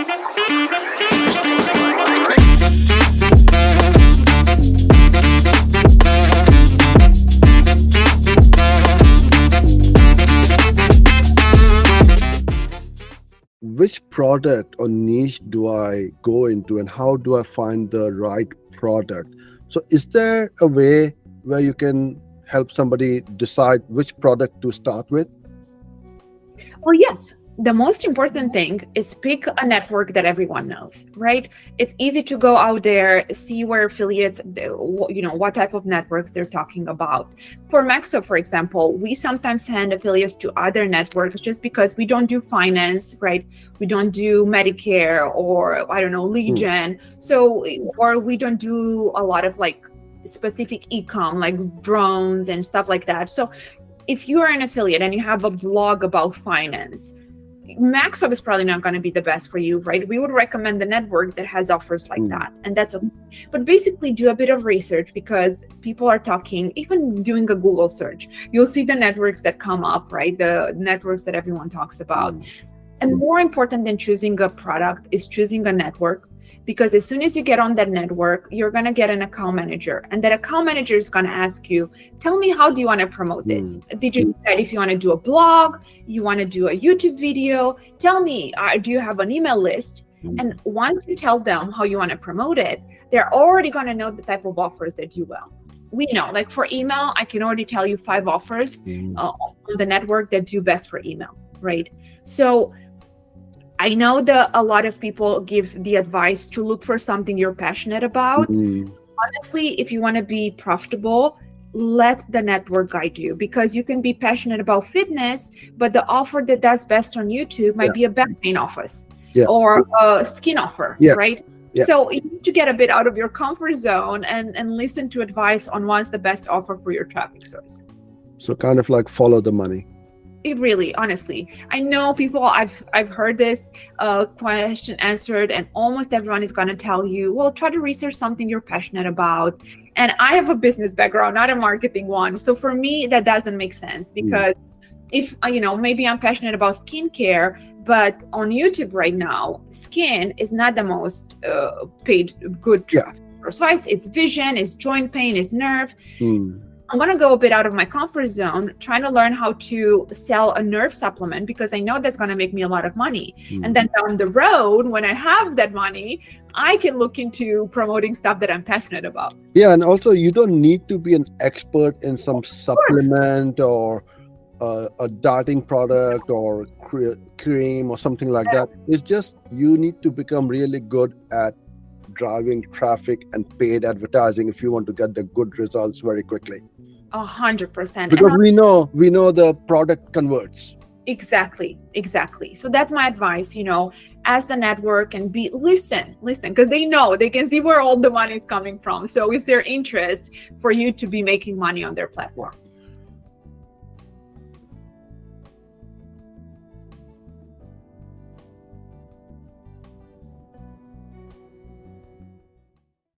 Which product or niche do I go into, and how do I find the right product? So is there a way where you can help somebody decide which product to start with? Well, yes. The most important thing is pick a network that everyone knows, right? It's easy to go out there, see where affiliates, what type of networks they're talking about. For MaxWeb, for example, we sometimes send affiliates to other networks just because we don't do finance, right? We don't do Medicare or, I don't know, lead gen. So, or we don't do a lot of like specific e-com, like drones and stuff like that. So if you are an affiliate and you have a blog about finance, MaxWeb is probably not going to be the best for you, right? We would recommend the network that has offers like that, and that's okay. But basically do a bit of research, because people are talking, even doing a Google search, you'll see the networks that come up, right? The networks that everyone talks about. And more important than choosing a product is choosing a network, because as soon as you get on that network, you're going to get an account manager, and that account manager is going to ask you, tell me, how do you want to promote this? Did you decide if you want to do a blog, you want to do a YouTube video? Tell me, do you have an email list? And once you tell them how you want to promote it, they're already going to know the type of offers that you will. We know, like for email, I can already tell you 5 offers on the network that do best for email, right? So I know that a lot of people give the advice to look for something you're passionate about. Honestly, if you want to be profitable, let the network guide you, because you can be passionate about fitness, but the offer that does best on YouTube might be a back pain office or a skin offer, right? So you need to get a bit out of your comfort zone and listen to advice on what's the best offer for your traffic source. So kind of like follow the money. It really, honestly, I know people, I've heard this question answered, and almost everyone is going to tell you, well, try to research something you're passionate about. And I have a business background, not a marketing one. So for me, that doesn't make sense, because if, maybe I'm passionate about skincare, but on YouTube right now, skin is not the most paid good traffic. So it's vision, it's joint pain, it's nerve. I'm going to go a bit out of my comfort zone, trying to learn how to sell a nerve supplement, because I know that's going to make me a lot of money. And then down the road, when I have that money, I can look into promoting stuff that I'm passionate about. Yeah, and also you don't need to be an expert in some supplement or a dieting product or cream or something like that. It's just you need to become really good at driving traffic and paid advertising if you want to get the good results very quickly. 100%. Because we know the product converts. Exactly. So that's my advice, as the network, and listen, because they can see where all the money is coming from. So it's their interest for you to be making money on their platform.